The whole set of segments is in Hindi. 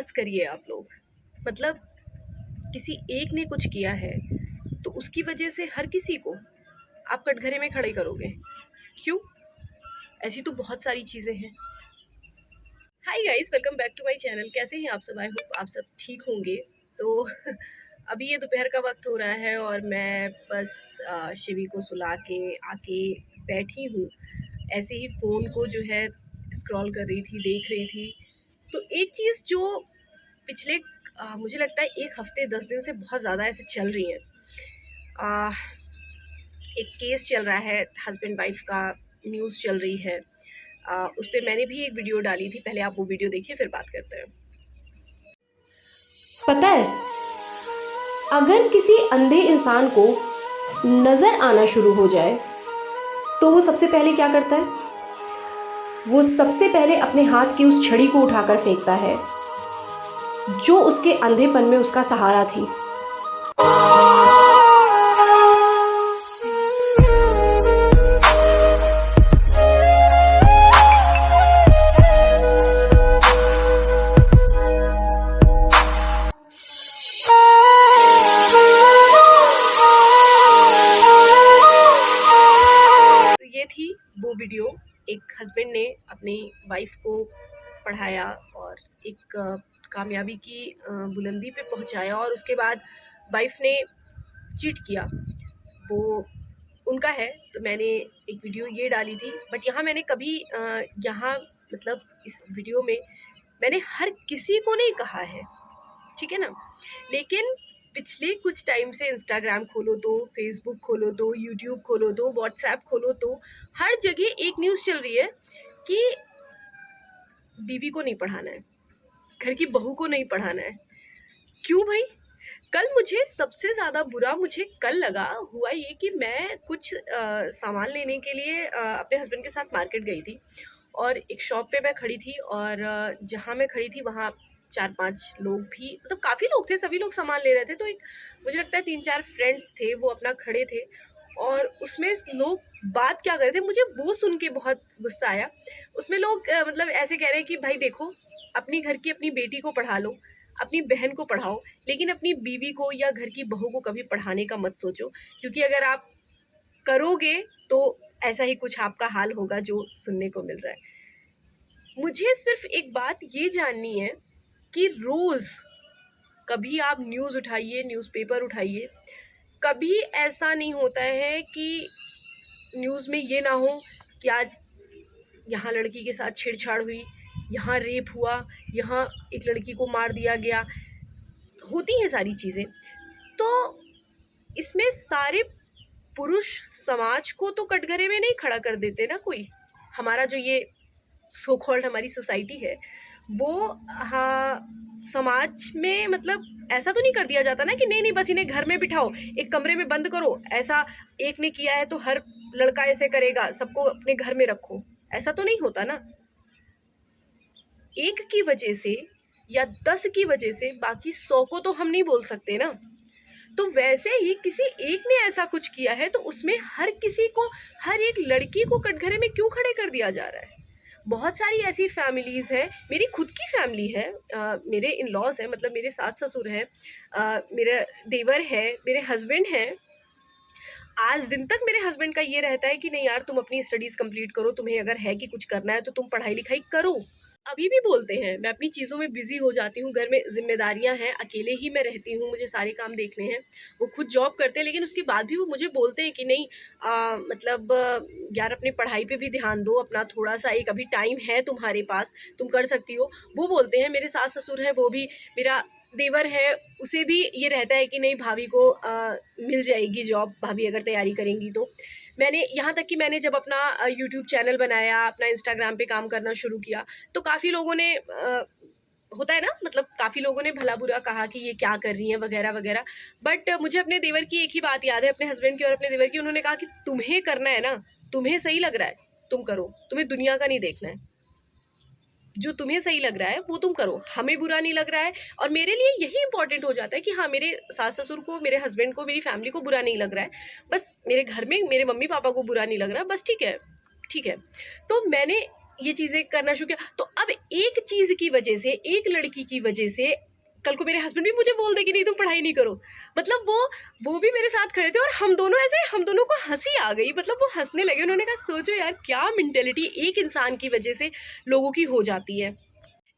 बस करिए आप लोग। मतलब किसी एक ने कुछ किया है तो उसकी वजह से हर किसी को आप कटघरे में खड़े करोगे क्यों? ऐसी तो बहुत सारी चीज़ें हैं। Hi guys, welcome back to my channel. कैसे हैं आप सब? आई होप आप सब ठीक होंगे। तो अभी ये दोपहर का वक्त हो रहा है और मैं बस शिवी को सुला के आके बैठी हूँ। ऐसे ही फ़ोन को जो है स्क्रॉल कर रही थी, देख रही थी। तो एक चीज़ जो पिछले मुझे लगता है 1 हफ्ते 10 दिन से बहुत ज़्यादा ऐसे चल रही है। एक केस चल रहा है, हस्बैंड वाइफ का न्यूज़ चल रही है। उस पर मैंने भी एक वीडियो डाली थी। पहले आप वो वीडियो देखिए, फिर बात करते हैं। पता है, अगर किसी अंधे इंसान को नजर आना शुरू हो जाए तो वो सबसे पहले क्या करता है? वो सबसे पहले अपने हाथ की उस छड़ी को उठाकर फेंकता है जो उसके अंधेपन में उसका सहारा थी। ये थी वो वीडियो। एक हस्बैंड ने अपनी वाइफ को पढ़ाया और एक कामयाबी की बुलंदी पे पहुंचाया और उसके बाद वाइफ ने चीट किया। वो उनका है, तो मैंने एक वीडियो ये डाली थी। बट यहाँ मैंने कभी यहाँ मतलब इस वीडियो में मैंने हर किसी को नहीं कहा है, ठीक है ना। लेकिन पिछले कुछ टाइम से इंस्टाग्राम खोलो तो, फेसबुक खोलो तो, यूट्यूब खोलो तो, व्हाट्सएप खोलो तो, हर जगह एक न्यूज़ चल रही है कि बीवी को नहीं पढ़ाना है, घर की बहू को नहीं पढ़ाना है। क्यों भाई? कल मुझे सबसे ज़्यादा बुरा मुझे कल लगा हुआ ये कि मैं कुछ सामान लेने के लिए अपने हस्बैंड के साथ मार्केट गई थी और एक शॉप पे मैं खड़ी थी और जहाँ मैं खड़ी थी वहाँ 4-5 लोग भी, मतलब काफ़ी लोग थे, सभी लोग सामान ले रहे थे। तो एक मुझे लगता है 3-4 फ्रेंड्स थे, वो अपना खड़े थे और उसमें लोग बात क्या कर रहे थे मुझे वो सुन के बहुत गुस्सा आया। उसमें लोग मतलब ऐसे कह रहे हैं कि भाई देखो, अपनी घर की अपनी बेटी को पढ़ा लो, अपनी बहन को पढ़ाओ, लेकिन अपनी बीवी को या घर की बहू को कभी पढ़ाने का मत सोचो, क्योंकि अगर आप करोगे तो ऐसा ही कुछ आपका हाल होगा जो सुनने को मिल रहा है। मुझे सिर्फ एक बात ये जाननी है कि रोज़ कभी आप न्यूज़ उठाइए, न्यूज़पेपर उठाइए, कभी ऐसा नहीं होता है कि न्यूज़ में ये ना हो कि आज यहाँ लड़की के साथ छेड़छाड़ हुई, यहाँ रेप हुआ, यहाँ एक लड़की को मार दिया गया। होती हैं सारी चीज़ें। तो इसमें सारे पुरुष समाज को तो कटघरे में नहीं खड़ा कर देते ना कोई। हमारा जो ये सो कॉल्ड हमारी सोसाइटी है वो, हाँ, समाज में मतलब ऐसा तो नहीं कर दिया जाता ना कि नहीं नहीं बस इन्हें घर में बिठाओ, एक कमरे में बंद करो, ऐसा एक ने किया है तो हर लड़का ऐसे करेगा, सबको अपने घर में रखो। ऐसा तो नहीं होता ना। एक की वजह से या 10 की वजह से बाकी 100 को तो हम नहीं बोल सकते ना। तो वैसे ही किसी एक ने ऐसा कुछ किया है तो उसमें हर किसी को, हर एक लड़की को कटघरे में क्यों खड़े कर दिया जा रहा है? बहुत सारी ऐसी फैमिलीज़ हैं, मेरी खुद की फैमिली है, मेरे इन लॉज हैं, मतलब मेरे सास ससुर हैं, मेरा देवर है, मेरे हस्बैंड हैं। आज दिन तक मेरे हस्बैंड का ये रहता है कि नहीं यार, तुम अपनी स्टडीज़ कंप्लीट करो, तुम्हें अगर है कि कुछ करना है तो तुम पढ़ाई लिखाई करो। अभी भी बोलते हैं, मैं अपनी चीज़ों में बिज़ी हो जाती हूँ, घर में ज़िम्मेदारियाँ हैं, अकेले ही मैं रहती हूँ, मुझे सारे काम देखने हैं। वो खुद जॉब करते हैं लेकिन उसके बाद भी वो मुझे बोलते हैं कि नहीं मतलब यार अपनी पढ़ाई पे भी ध्यान दो, अपना थोड़ा-सा एक अभी टाइम है तुम्हारे पास, तुम कर सकती हो। वो बोलते हैं। मेरे सास-ससुर हैं, वो भी, मेरा देवर है, उसे भी ये रहता है कि नहीं भाभी को मिल जाएगी जॉब, भाभी अगर तैयारी करेंगी तो। मैंने यहाँ तक कि मैंने जब अपना यूट्यूब चैनल बनाया, अपना इंस्टाग्राम पे काम करना शुरू किया, तो काफ़ी लोगों ने होता है ना, मतलब काफ़ी लोगों ने भला बुरा कहा कि ये क्या कर रही हैं वगैरह वगैरह। बट मुझे अपने देवर की एक ही बात याद है, अपने हस्बैंड की और अपने देवर की। उन्होंने कहा कि तुम्हें करना है ना, तुम्हें सही लग रहा है तुम करो, तुम्हें दुनिया का नहीं देखना है, जो तुम्हें सही लग रहा है वो तुम करो, हमें बुरा नहीं लग रहा है। और मेरे लिए यही इंपॉर्टेंट हो जाता है कि हाँ, मेरे सास ससुर को, मेरे हस्बैंड को, मेरी फैमिली को बुरा नहीं लग रहा है, बस मेरे घर में मेरे मम्मी पापा को बुरा नहीं लग रहा है, बस ठीक है, ठीक है। तो मैंने ये चीज़ें करना शुरू किया। तो अब एक चीज़ की वजह से, एक लड़की की वजह से कल को मेरे हस्बैंड भी मुझे बोल दे कि नहीं तुम पढ़ाई नहीं करो। मतलब वो भी मेरे साथ खड़े थे और हम दोनों को हंसी आ गई। मतलब वो हंसने लगे। उन्होंने कहा सोचो यार क्या मेंटेलिटी एक इंसान की वजह से लोगों की हो जाती है।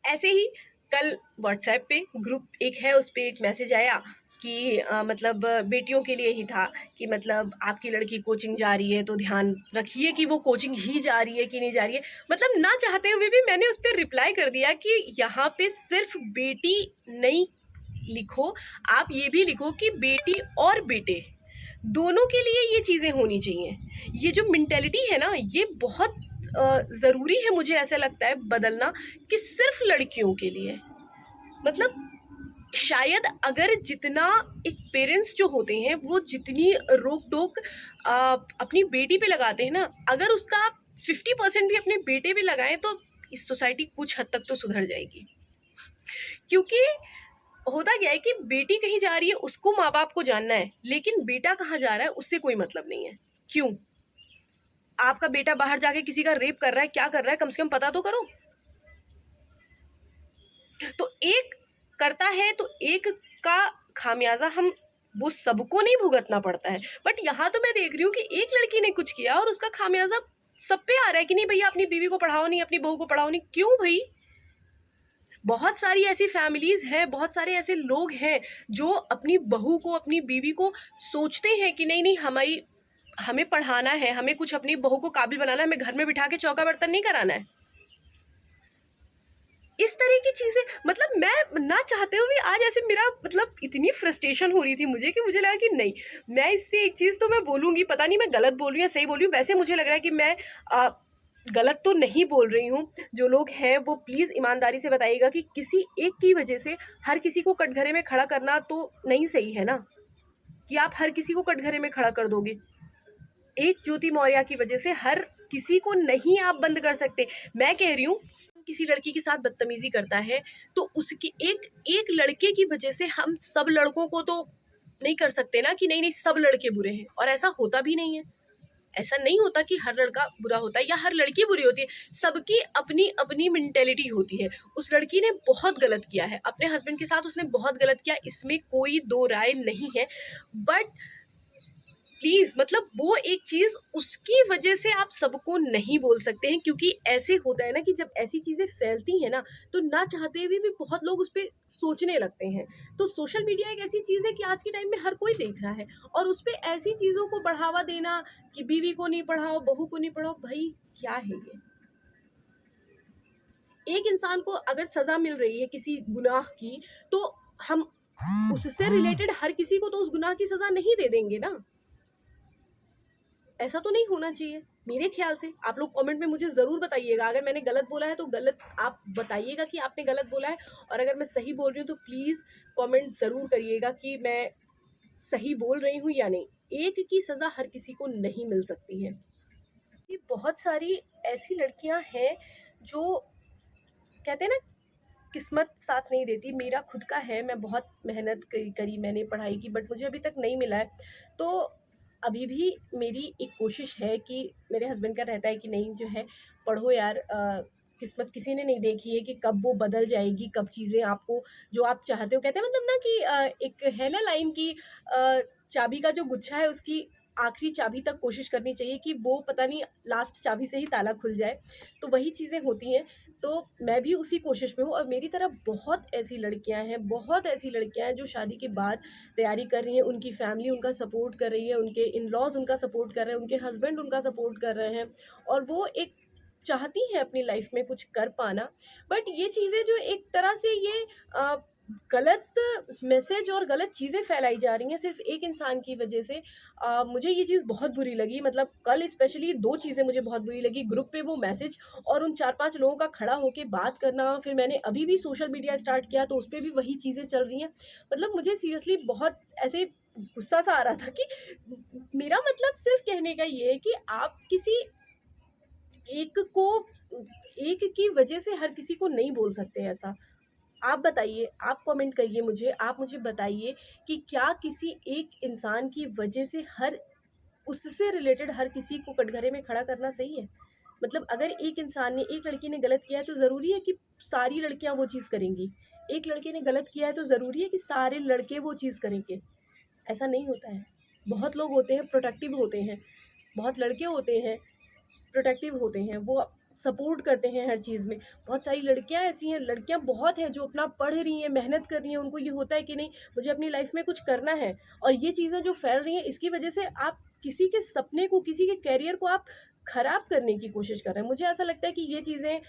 ऐसे ही कल व्हाट्सएप पे ग्रुप एक है, उस पर एक मैसेज आया कि मतलब बेटियों के लिए ही था कि मतलब आपकी लड़की कोचिंग जा रही है तो ध्यान रखिए कि वो कोचिंग ही जा रही है कि नहीं जा रही है। मतलब ना चाहते हुए भी मैंने उस पर रिप्लाई कर दिया कि यहाँ पे सिर्फ बेटी नहीं लिखो, आप ये भी लिखो कि बेटी और बेटे दोनों के लिए ये चीज़ें होनी चाहिए। ये जो मेंटेलिटी है ना, ये बहुत ज़रूरी है, मुझे ऐसा लगता है बदलना, कि सिर्फ लड़कियों के लिए। मतलब शायद अगर जितना एक पेरेंट्स जो होते हैं वो जितनी रोक टोक अपनी बेटी पे लगाते हैं ना, अगर उसका 50% भी अपने बेटे पे लगाएं तो इस सोसाइटी कुछ हद तक तो सुधर जाएगी। क्योंकि होता क्या है कि बेटी कहीं जा रही है उसको माँ बाप को जानना है, लेकिन बेटा कहाँ जा रहा है उससे कोई मतलब नहीं है। क्यों? आपका बेटा बाहर जाके किसी का रेप कर रहा है, क्या कर रहा है, कम से कम पता तो करो। तो एक करता है तो एक का खामियाजा हम वो सबको नहीं भुगतना पड़ता है। बट यहाँ तो मैं देख रही हूँ कि एक लड़की ने कुछ किया और उसका खामियाजा सब पे आ रहा है कि नहीं भैया अपनी बीवी को पढ़ाओ नहीं, अपनी बहू को पढ़ाओ नहीं। क्यों भाई? बहुत सारी ऐसी फैमिलीज हैं, बहुत सारे ऐसे लोग हैं जो अपनी बहू को, अपनी बीवी को सोचते हैं कि नहीं हमें पढ़ाना है, हमें कुछ अपनी बहू को काबिल बनाना है, हमें घर में बिठा के चौका बर्तन नहीं कराना है। इस तरह की चीज़ें, मतलब मैं ना चाहते हुए भी आज ऐसे मेरा मतलब इतनी फ्रस्ट्रेशन हो रही थी मुझे कि मुझे लगा कि नहीं, मैं इस पर एक चीज़ तो मैं बोलूँगी, पता नहीं मैं गलत बोल रही हूँ या सही बोल रही हूँ। वैसे मुझे लग रहा है कि मैं गलत तो नहीं बोल रही हूँ। जो लोग हैं वो प्लीज़ ईमानदारी से बताइएगा कि किसी एक की वजह से हर किसी को कटघरे में खड़ा करना तो नहीं सही है ना, कि आप हर किसी को कटघरे में खड़ा कर दोगे। एक ज्योति मौर्य की वजह से हर किसी को नहीं आप बंद कर सकते। मैं कह रही हूँ किसी लड़की के साथ बदतमीजी करता है तो उसकी एक लड़के की वजह से हम सब लड़कों को तो नहीं कर सकते ना कि नहीं सब लड़के बुरे हैं। और ऐसा होता भी नहीं है। ऐसा नहीं होता कि हर लड़का बुरा होता है या हर लड़की बुरी होती है। सबकी अपनी अपनी मेंटेलिटी होती है। उस लड़की ने बहुत गलत किया है अपने हस्बैंड के साथ, उसने बहुत गलत किया, इसमें कोई दो राय नहीं है। बट प्लीज़ मतलब वो एक चीज़ उसकी वजह से आप सबको नहीं बोल सकते हैं, क्योंकि ऐसे होता है ना कि जब ऐसी चीज़ें फैलती हैं ना तो ना चाहते हुए भी बहुत लोग उस पर सोचने लगते हैं। तो सोशल मीडिया एक ऐसी चीज़ है कि आज के टाइम में हर कोई देख रहा है और उस पर ऐसी चीज़ों को बढ़ावा देना कि बीवी को नहीं पढ़ाओ, बहू को नहीं पढ़ाओ, भाई क्या है ये? एक इंसान को अगर सज़ा मिल रही है किसी गुनाह की तो हम उससे रिलेटेड हर किसी को तो उस गुनाह की सज़ा नहीं दे देंगे ना। ऐसा तो नहीं होना चाहिए मेरे ख्याल से। आप लोग कमेंट में मुझे ज़रूर बताइएगा, अगर मैंने गलत बोला है तो गलत आप बताइएगा कि आपने गलत बोला है, और अगर मैं सही बोल रही हूँ तो प्लीज़ कमेंट ज़रूर करिएगा कि मैं सही बोल रही हूँ या नहीं। एक की सज़ा हर किसी को नहीं मिल सकती है। बहुत सारी ऐसी लड़कियां हैं जो कहते हैं ना किस्मत साथ नहीं देती। मेरा खुद का है, मैं बहुत मेहनत करी मैंने पढ़ाई की, बट मुझे अभी तक नहीं मिला है। तो अभी भी मेरी एक कोशिश है कि मेरे हस्बैंड का रहता है कि नहीं जो है पढ़ो यार, किस्मत किसी ने नहीं देखी है कि कब वो बदल जाएगी, कब चीज़ें आपको जो आप चाहते हो, कहते हैं मतलब ना कि एक है ना लाइन की चाबी का जो गुच्छा है उसकी आखिरी चाबी तक कोशिश करनी चाहिए कि वो पता नहीं लास्ट चाबी से ही ताला खुल जाए। तो वही चीज़ें होती हैं। तो मैं भी उसी कोशिश में हूँ और मेरी तरह बहुत ऐसी लड़कियां हैं, बहुत ऐसी लड़कियां हैं जो शादी के बाद तैयारी कर रही हैं, उनकी फैमिली उनका सपोर्ट कर रही है, उनके इन लॉज उनका सपोर्ट कर रहे हैं, उनके हस्बैंड उनका सपोर्ट कर रहे हैं और वो एक चाहती हैं अपनी लाइफ में कुछ कर पाना। बट ये चीज़ें जो एक तरह से ये गलत मैसेज और गलत चीज़ें फैलाई जा रही हैं सिर्फ एक इंसान की वजह से, मुझे ये चीज़ बहुत बुरी लगी। मतलब कल स्पेशली 2 चीज़ें मुझे बहुत बुरी लगी, ग्रुप पे वो मैसेज और उन 4-5 लोगों का खड़ा होके बात करना। फिर मैंने अभी भी सोशल मीडिया स्टार्ट किया तो उस पर भी वही चीज़ें चल रही हैं। मतलब मुझे सीरियसली बहुत ऐसे गुस्सा सा आ रहा था कि मेरा मतलब सिर्फ कहने का ये है कि आप किसी एक की वजह से हर किसी को नहीं बोल सकते ऐसा। आप बताइए, आप कमेंट करिए मुझे, आप मुझे बताइए कि क्या किसी एक इंसान की वजह से उससे रिलेटेड हर किसी को कटघरे में खड़ा करना सही है? मतलब अगर एक इंसान ने, एक लड़की ने गलत किया है तो ज़रूरी है कि सारी लड़कियां वो चीज़ करेंगी। एक लड़के ने गलत किया है तो ज़रूरी है कि सारे लड़के वो चीज़ करेंगे। ऐसा नहीं होता है। बहुत लोग होते हैं प्रोटेक्टिव होते हैं, बहुत लड़के होते हैं प्रोटेक्टिव होते हैं, वो सपोर्ट करते हैं हर चीज़ में। बहुत सारी लड़कियां ऐसी हैं, लड़कियां बहुत हैं जो अपना पढ़ रही हैं, मेहनत कर रही हैं, उनको ये होता है कि नहीं मुझे अपनी लाइफ में कुछ करना है। और ये चीज़ें जो फैल रही हैं इसकी वजह से आप किसी के सपने को, किसी के करियर को आप ख़राब करने की कोशिश कर रहे हैं। मुझे ऐसा लगता है कि ये चीज़ें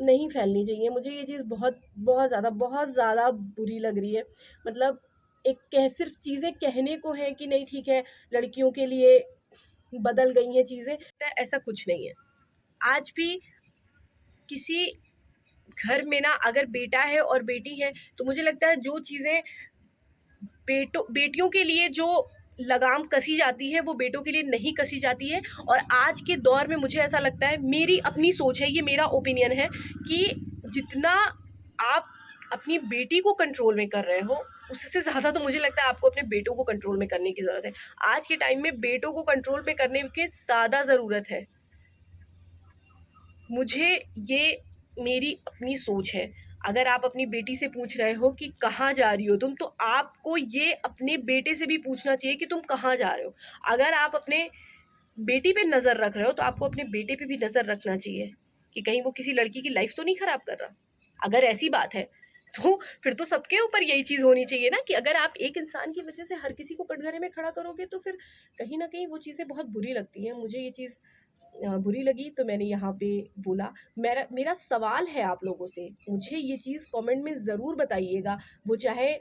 नहीं फैलनी चाहिए। मुझे ये चीज़ बहुत ज़्यादा बुरी लग रही है। मतलब एक सिर्फ चीज़ें कहने को है कि नहीं ठीक है लड़कियों के लिए बदल गई हैं चीज़ें, ऐसा कुछ नहीं है। आज भी किसी घर में ना अगर बेटा है और बेटी है तो मुझे लगता है जो चीज़ें बेटियों के लिए जो लगाम कसी जाती है वो बेटों के लिए नहीं कसी जाती है। और आज के दौर में मुझे ऐसा लगता है, मेरी अपनी सोच है, ये मेरा ओपिनियन है कि जितना आप अपनी बेटी को कंट्रोल में कर रहे हो उससे ज़्यादा तो मुझे लगता है आपको अपने बेटों को कंट्रोल में करने की ज़रूरत है। आज के टाइम में बेटों को कंट्रोल में करने की ज़्यादा ज़रूरत है। मुझे ये मेरी अपनी सोच है। अगर आप अपनी बेटी से पूछ रहे हो कि कहाँ जा रही हो तुम, तो आपको ये अपने बेटे से भी पूछना चाहिए कि तुम कहाँ जा रहे हो। अगर आप अपने बेटी पे नज़र रख रहे हो तो आपको अपने बेटे पे भी नज़र रखना चाहिए कि कहीं वो किसी लड़की की लाइफ तो नहीं ख़राब कर रहा। अगर ऐसी बात है तो फिर तो सबके ऊपर यही चीज़ होनी चाहिए ना कि अगर आप एक इंसान की वजह से हर किसी को कटघरे में खड़ा करोगे तो फिर कहीं ना कहीं वो चीज़ें बहुत बुरी लगती हैं। मुझे ये चीज़ बुरी लगी तो मैंने यहाँ पे बोला। मेरा सवाल है आप लोगों से, मुझे ये चीज़ कमेंट में ज़रूर बताइएगा। वो चाहे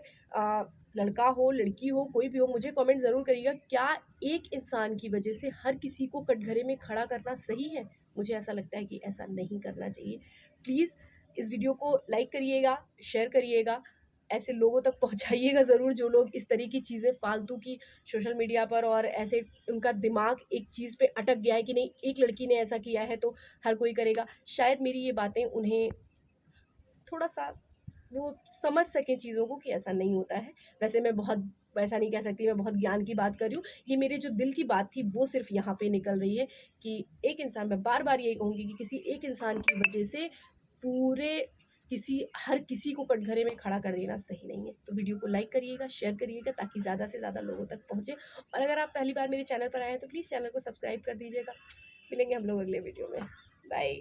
लड़का हो लड़की हो कोई भी हो, मुझे कमेंट ज़रूर करिएगा। क्या एक इंसान की वजह से हर किसी को कटघरे में खड़ा करना सही है? मुझे ऐसा लगता है कि ऐसा नहीं करना चाहिए। प्लीज़ इस वीडियो को लाइक करिएगा, शेयर करिएगा, ऐसे लोगों तक पहुंचाइएगा ज़रूर जो लोग इस तरह की चीज़ें फालतू की सोशल मीडिया पर, और ऐसे उनका दिमाग एक चीज़ पे अटक गया है कि नहीं एक लड़की ने ऐसा किया है तो हर कोई करेगा। शायद मेरी ये बातें उन्हें थोड़ा सा वो समझ सकें चीज़ों को कि ऐसा नहीं होता है। वैसे मैं बहुत वैसा नहीं कह सकती, मैं बहुत ज्ञान की बात कर रही हूँ। ये मेरे जो दिल की बात थी वो सिर्फ यहाँ पे निकल रही है कि एक इंसान, मैं बार बार यही कहूँगी कि किसी एक इंसान की वजह से पूरे हर किसी को कटघरे में खड़ा कर देना सही नहीं है। तो वीडियो को लाइक करिएगा, शेयर करिएगा ताकि ज़्यादा से ज़्यादा लोगों तक पहुँचे। और अगर आप पहली बार मेरे चैनल पर आए हैं तो प्लीज़ चैनल को सब्सक्राइब कर दीजिएगा। मिलेंगे हम लोग अगले वीडियो में। बाय।